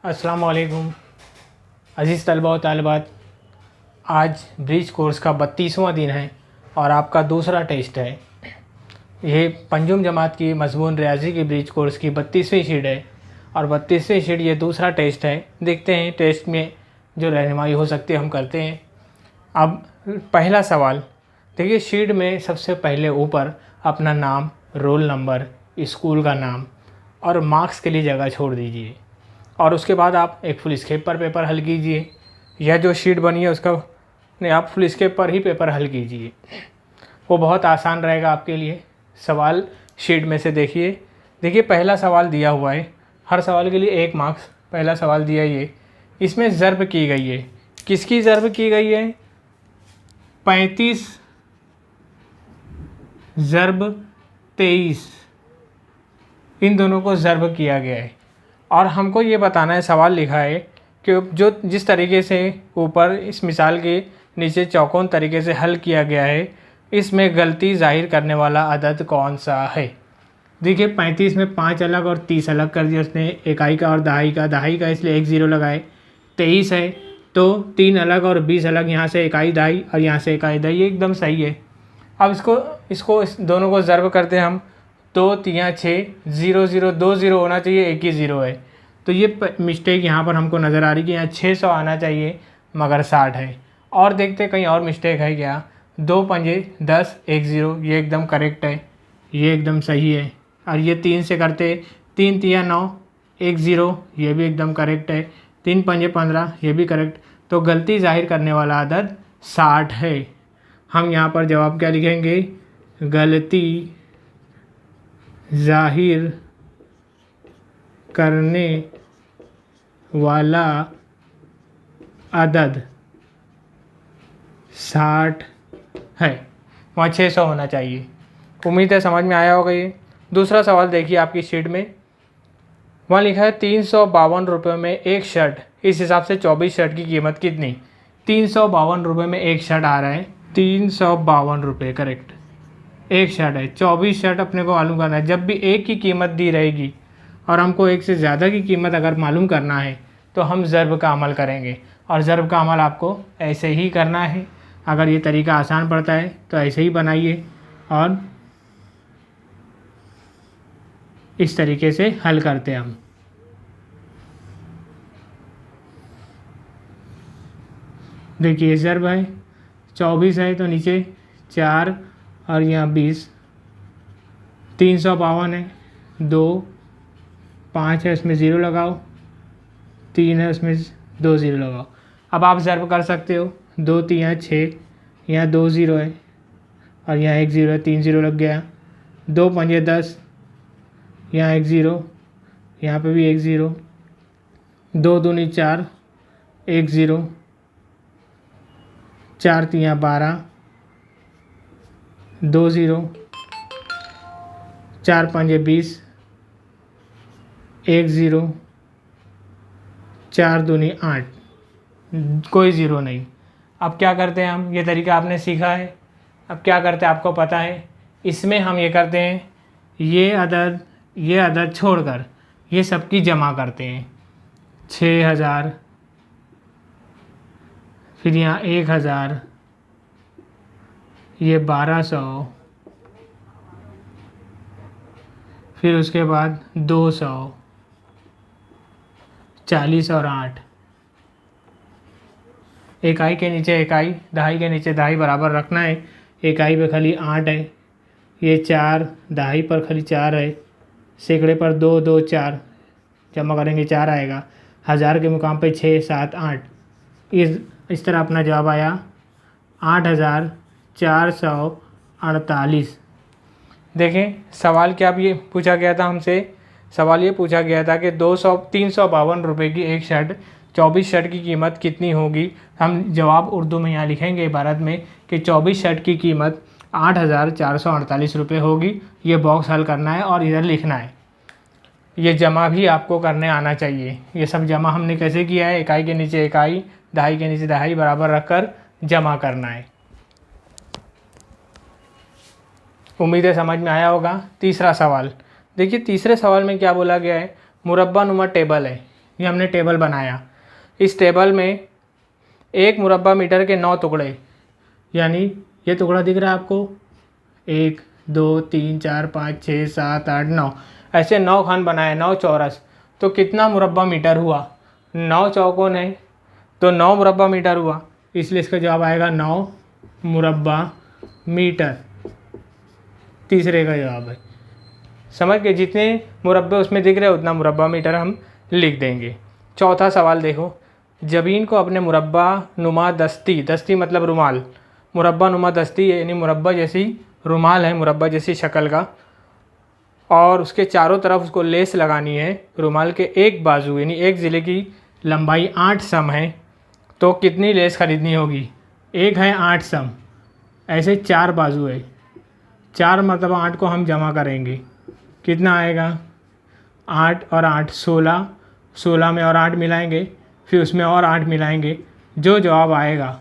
अस्सलाम वालेकुम अज़ीज़ तलबा व तालिबात। आज ब्रिज कोर्स का 32वां दिन है और आपका दूसरा टेस्ट है। ये पंजुम जमात की मज़मून रियाज़ी की ब्रिज कोर्स की 32वीं शीट है और 32वीं शीट ये दूसरा टेस्ट है। देखते हैं टेस्ट में जो रहनुमाई हो सकती है हम करते हैं। अब पहला सवाल देखिए, शीट में सबसे पहले ऊपर अपना नाम, रोल नंबर, स्कूल का नाम और मार्क्स के लिए जगह छोड़ दीजिए और उसके बाद आप एक फुल स्केप पर पेपर हल कीजिए। यह जो शीट बनी है उसका नहीं, आप फुल स्केप पर ही पेपर हल कीजिए, वो बहुत आसान रहेगा आपके लिए। सवाल शीट में से देखिए पहला सवाल दिया हुआ है, हर सवाल के लिए 1 मार्क्स। पहला सवाल दिया ये, इसमें ज़र्ब की गई है। किसकी ज़र्ब की गई है? 35 ज़र्ब 23, इन दोनों को ज़र्ब किया गया है और हमको ये बताना है, सवाल लिखा है कि जो जिस तरीके से ऊपर इस मिसाल के नीचे चौकोन तरीके से हल किया गया है, इसमें गलती ज़ाहिर करने वाला अदद कौन सा है। देखिए 35 में 5 अलग और 30 अलग कर दिया उसने, इकाई का और दहाई का इसलिए 1 0 लगाए। 23 है तो 3 अलग और 20 अलग, यहाँ से इकाई दहाई और यहाँ से इकाई दहाई, ये एकदम सही है। अब इसको इस दोनों को ज़र्ब करते हैं हम। 2 3 6, 0 0, 2 0 होना चाहिए, 1 ही 0 है, तो ये मिस्टेक यहाँ पर हमको नज़र आ रही है कि यहाँ 600 आना चाहिए मगर 60 है। और देखते कहीं और मिस्टेक है क्या। 2 पंजे 10, 1 0, ये एकदम करेक्ट है, ये एकदम सही है। और ये 3 से करते, 3 3 9, 1 0, ये भी एकदम करेक्ट है। 3 पंजे 15, ये भी करेक्ट। तो गलती ज़ाहिर करने वाला अदद 60 है। हम यहाँ पर जवाब क्या लिखेंगे? गलती ज़ाहिर करने वाला अदद 60 है, वहाँ 600 होना चाहिए। उम्मीद है समझ में आया होगा ये। दूसरा सवाल देखिए आपकी शीट में, वहाँ लिखा है 352 रुपये में एक शर्ट। इस हिसाब से 24 शर्ट की कीमत कितनी? 352 रुपये में एक शर्ट आ रहा है, 352 रुपये करेक्ट। एक शर्ट है, 24 शर्ट अपने को मालूम करना है। जब भी एक की कीमत दी रहेगी और हमको एक से ज़्यादा की कीमत अगर मालूम करना है तो हम ज़र्ब का अमल करेंगे और ज़र्ब का अमल आपको ऐसे ही करना है। अगर ये तरीका आसान पड़ता है तो ऐसे ही बनाइए और इस तरीके से हल करते हैं हम। देखिए ज़र्ब है, 24 है तो नीचे 4 और यहाँ 20, 352 है, 2 5 है उसमें 0 लगाओ, 3 है उसमें 2 0 लगाओ। अब आप ज़र्ब कर सकते हो। 2 3 6, यहाँ 2 0 है और यहाँ 1 0 है, 3 0 लग गया। 2 5 10, यहाँ 1 0, यहाँ पे भी 1 0, 2 दूनी 4, 1 0, 4 3 12, 2 0, 4 5 20, 1 0, 4 दूनी 8, कोई ज़ीरो नहीं। अब क्या करते हैं हम, ये तरीका आपने सीखा है। अब क्या करते हैं आपको पता है, इसमें हम ये करते हैं, ये अदद छोड़कर ये सबकी जमा करते हैं। 6000, फिर यहाँ 1000, ये 1200, फिर उसके बाद 200, 40 और 8, इकाई के नीचे इकाई, दहाई के नीचे दहाई बराबर रखना है। इकाई पे खाली 8 है, ये 4, दहाई पर खाली 4 है, सैकड़े पर 2 2 4, जमा करेंगे 4 आएगा। 1000 के मुकाम पे 6 7 8, इस तरह अपना जवाब आया 8448। देखें सवाल क्या ये पूछा गया था हमसे, सवाल ये पूछा गया था कि 352 रुपये की एक शर्ट, 24 शर्ट की कीमत कितनी होगी। हम जवाब उर्दू में यहाँ लिखेंगे इबारत में कि 24 शर्ट की कीमत 8448 रुपये होगी। ये बॉक्स हल करना है और इधर लिखना है। ये जमा भी आपको करने आना चाहिए। ये सब जमा हमने कैसे किया है, इकाई के नीचे इकाई, दहाई के नीचे दहाई बराबर रखकर जमा करना है। उम्मीद है समझ में आया होगा। तीसरा सवाल देखिए, तीसरे सवाल में क्या बोला गया है, मुरब्बा नुमा टेबल है। ये हमने टेबल बनाया। इस टेबल में 1 मुरब्बा मीटर के 9 टुकड़े, यानी ये टुकड़ा दिख रहा है आपको, 1 2 3 4 5 6 7 8 9, ऐसे 9 खान बनाए, 9 चौरस। तो कितना मुरब्बा मीटर हुआ? 9 चौकोन है तो 9 मुरब्बा मीटर हुआ, इसलिए इसका जवाब आएगा 9 मुरब्बा मीटर। तीसरे का जवाब है। समझ के, जितने मुरब्बे उसमें दिख रहे हैं उतना मुरब्बा मीटर हम लिख देंगे। चौथा सवाल देखो, जबीन को अपने मुरब्बा नुमा दस्ती, दस्ती मतलब रुमाल, मुरब्बा नुमा दस्ती यानी मुरब्बा जैसी रुमाल है, मुरब्बा जैसी शक्ल का, और उसके चारों तरफ उसको लेस लगानी है। रुमाल के एक बाजू यानी एक ज़िले की लंबाई 8 सम है, तो कितनी लेस खरीदनी होगी? एक है 8 सम, ऐसे 4 बाजू है, 4 मतलब 8 को हम जमा करेंगे, कितना आएगा? 8 और 8 16, 16 में और 8 मिलाएंगे, फिर उसमें और 8 मिलाएंगे, जो जवाब आएगा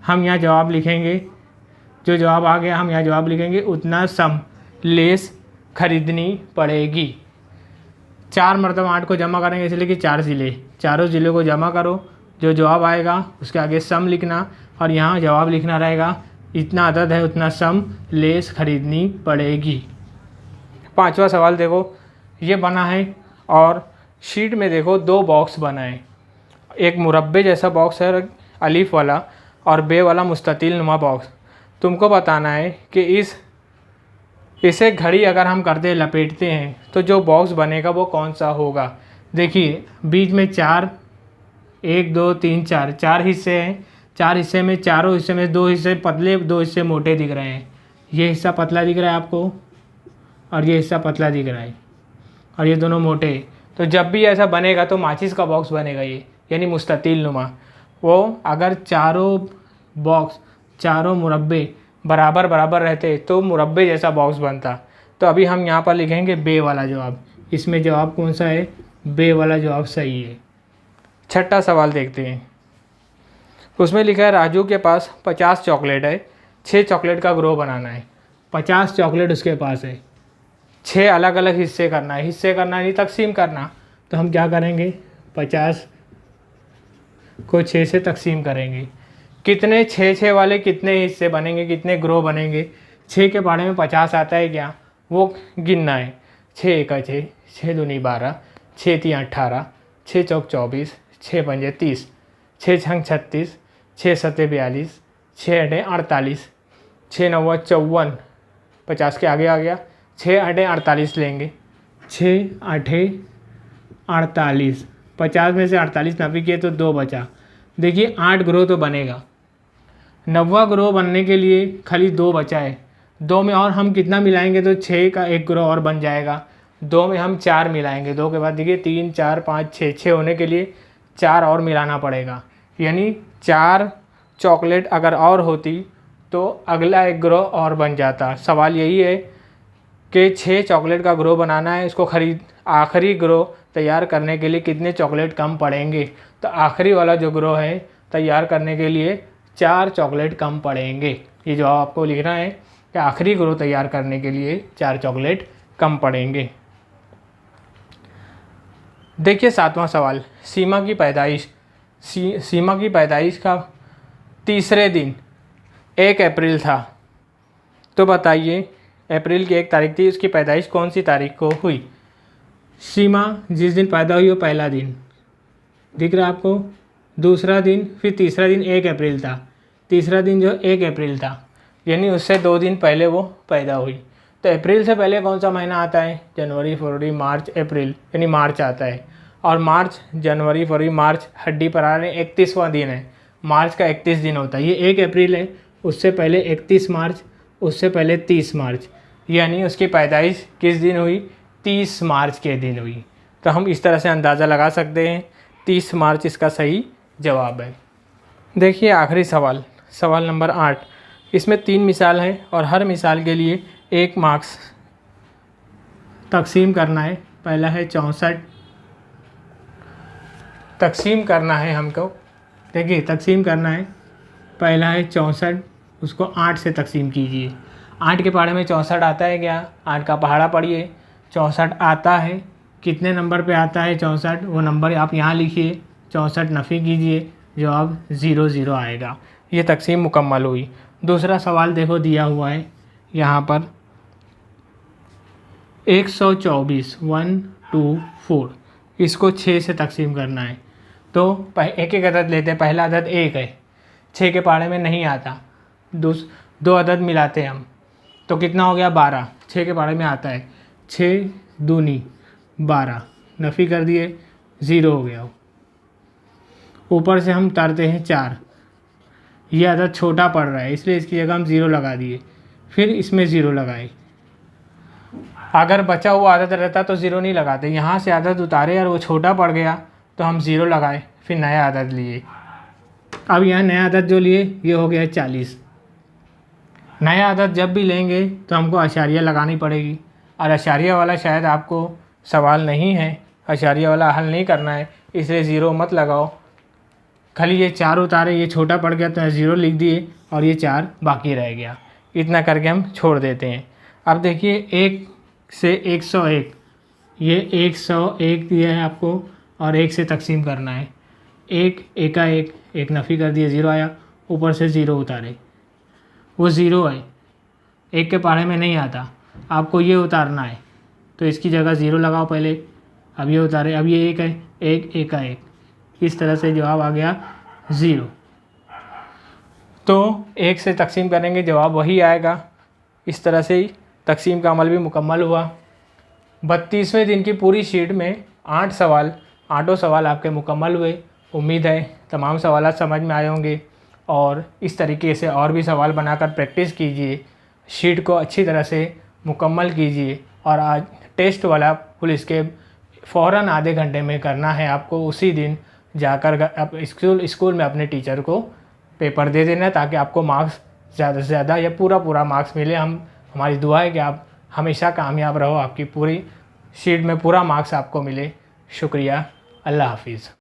हम यहाँ जवाब लिखेंगे, जो जवाब आ गया हम यहाँ जवाब लिखेंगे, उतना सम लेस खरीदनी पड़ेगी। 4 मरतबा 8 को जमा करेंगे, इसलिए कि 4 ज़िले, चारों ज़िले को जमा करो, जो जवाब आएगा उसके आगे सम लिखना, और यहाँ जवाब लिखना रहेगा इतना अदद है उतना सम लेस खरीदनी पड़ेगी। पांचवा सवाल देखो, ये बना है और शीट में देखो 2 बॉक्स बना है। एक मुरब्बे जैसा बॉक्स है अलीफ वाला, और बे वाला मुस्ततिल नुमा बॉक्स। तुमको बताना है कि इसे घड़ी अगर हम करते लपेटते हैं तो जो बॉक्स बनेगा वो कौन सा होगा। देखिए बीच में 4, 1 2 3 4, 4 हिस्से हैं। 4 हिस्से में, चारों हिस्से में 2 हिस्से पतले, 2 हिस्से मोटे दिख रहे हैं। ये हिस्सा पतला दिख रहा है आपको, और ये हिस्सा पतला दिख रहा है, और ये दोनों मोटे। तो जब भी ऐसा बनेगा तो माचिस का बॉक्स बनेगा ये, यानी मुस्ततिल नुमा। वो अगर चारों बॉक्स, चारों मुरब्बे बराबर बराबर रहते तो मुरब्बे जैसा बॉक्स बनता। तो अभी हम यहाँ पर लिखेंगे बे वाला जवाब। इसमें जवाब कौन सा है? बे वाला जवाब सही है। छठा सवाल देखते हैं। उसमें लिखा है राजू के पास 50 चॉकलेट है, 6 चॉकलेट का ग्रोह बनाना है। 50 चॉकलेट उसके पास है, 6 अलग अलग हिस्से करना है, हिस्से करना नहीं तकसीम करना। तो हम क्या करेंगे? 50 को 6 से तकसीम करेंगे। कितने 6 वाले कितने हिस्से बनेंगे, कितने ग्रोह बनेंगे? 6 के बारे में 50 आता है क्या? वो गिनना है। 6 1 6, 6 2 12, 6 3 18, 6 4 24, 6 5 30, 6 6 36, 6 7 42, 6 8 48, 6 9 54, 50 के आगे आ गया, 6 8 48 लेंगे। 6 8 48, 50 में से 48 नफी किए तो 2 बचा। देखिए 8 ग्रोह तो बनेगा, 9वां ग्रोह बनने के लिए खाली 2 बचा है। 2 में और हम कितना मिलाएंगे तो 6 का एक ग्रोह और बन जाएगा। 2 में हम 4 मिलाएंगे, 2 के बाद देखिए 3 4 5 6, 6 होने के लिए 4 और मिलाना पड़ेगा। यानी 4 चॉकलेट अगर और होती तो अगला एक ग्रोह और बन जाता। सवाल यही है कि 6 चॉकलेट का ग्रोह बनाना है, इसको आखिरी ग्रोह तैयार करने के लिए कितने चॉकलेट कम पड़ेंगे। तो आखिरी वाला जो ग्रोह है तैयार करने के लिए 4 चॉकलेट कम पड़ेंगे। ये जवाब आपको लिखना है कि आखिरी ग्रोह तैयार करने के लिए 4 चॉकलेट कम पड़ेंगे। देखिए 7वां सवाल, सीमा की पैदाइश। सीमा की पैदाइश का तीसरे दिन 1 अप्रैल था। तो बताइए अप्रैल की 1 तारीख थी, उसकी पैदाइश कौन सी तारीख को हुई? सीमा जिस दिन पैदा हुई वो पहला दिन दिख रहा है आपको, दूसरा दिन, फिर तीसरा दिन 1 अप्रैल था। तीसरा दिन जो 1 अप्रैल था यानी उससे 2 दिन पहले वो पैदा हुई। तो अप्रैल से पहले कौन सा महीना आता है? जनवरी फरवरी मार्च अप्रैल, यानी मार्च आता है। और मार्च, जनवरी फरवरी मार्च हड्डी पर आ रहे हैं, 31वां दिन है। मार्च का 31 दिन होता है। ये 1 अप्रैल है, उससे पहले 31 मार्च, उससे पहले 30 मार्च, यानी उसकी पैदाइश किस दिन हुई? 30 मार्च के दिन हुई। तो हम इस तरह से अंदाज़ा लगा सकते हैं 30 मार्च इसका सही जवाब है। देखिए आखिरी सवाल, सवाल नंबर 8। इसमें 3 मिसाल हैं और हर मिसाल के लिए 1 मार्क्स तकसीम करना है। पहला है 64, तकसीम करना है हमको। देखिए तकसीम करना है, पहला है 64, उसको 8 से तकसीम कीजिए। 8 के पहाड़े में 64 आता है क्या? 8 का पहाड़ा पढ़िए, 64 आता है कितने नंबर पे आता है 64, वो नंबर आप यहाँ लिखिए, 64 नफ़ी कीजिए, जवाब 00 आएगा। ये तकसीम मुकम्मल हुई। दूसरा सवाल देखो दिया हुआ है यहाँ पर 124 124, इसको 6 से तकसीम करना है। तो एक एक अदद लेते हैं। पहला अदद 1 है, 6 के पहाड़े में नहीं आता। दो अदद मिलाते हैं हम, तो कितना हो गया 12, 6 के पहाड़े में आता है। 6 दूनी 12, नफ़ी कर दिए, 0 हो गया। ऊपर से हम उतारते हैं 4, ये अदद छोटा पड़ रहा है इसलिए इसकी जगह हम 0 लगा दिए, फिर इसमें 0 लगाए। अगर बचा हुआ आदत रहता तो 0 नहीं लगाते, यहाँ से आदत उतारे और वो छोटा पड़ गया तो हम 0 लगाए, फिर नया आदत लिए। अब यहाँ नया आदत जो लिए ये हो गया 40। नया आदत जब भी लेंगे तो हमको अशारिया लगानी पड़ेगी, और अशारिया वाला शायद आपको सवाल नहीं है, अशारिया वाला हल नहीं करना है, इसलिए 0 मत लगाओ। खाली ये 4 उतारे, ये छोटा पड़ गया तो 0 लिख दिए और ये 4 बाकी रह गया। इतना करके हम छोड़ देते हैं। अब देखिए 1 से 101, ये 101 दिया है आपको और 1 से तकसीम करना है। 1 एका 1 नफ़ी कर दिए, 0 आया, ऊपर से 0 उतारे, वो 0 है, 1 के पहाड़े में नहीं आता, आपको ये उतारना है तो इसकी जगह 0 लगाओ पहले। अब ये उतारे, अब ये 1 है, 1 एका 1, इस तरह से जवाब आ गया 0। तो 1 से तकसीम करेंगे जवाब वही आएगा। इस तरह से ही तकसीम का अमल भी मुकम्मल हुआ। 32वें दिन की पूरी शीट में 8 सवाल, 8 सवाल आपके मुकम्मल हुए। उम्मीद है तमाम सवाल समझ में आए होंगे, और इस तरीके से और भी सवाल बनाकर प्रैक्टिस कीजिए, शीट को अच्छी तरह से मुकम्मल कीजिए। और आज टेस्ट वाला पुलिस के फ़ौरन आधे घंटे में करना है आपको, उसी दिन जाकर आप स्कूल में अपने टीचर को पेपर दे देना, ताकि आपको मार्क्स ज़्यादा से ज़्यादा या पूरा मार्क्स मिले। हमारी दुआ है कि आप हमेशा कामयाब रहो, आपकी पूरी शीट में पूरा मार्क्स आपको मिले। शुक्रिया, अल्लाह हाफिज़।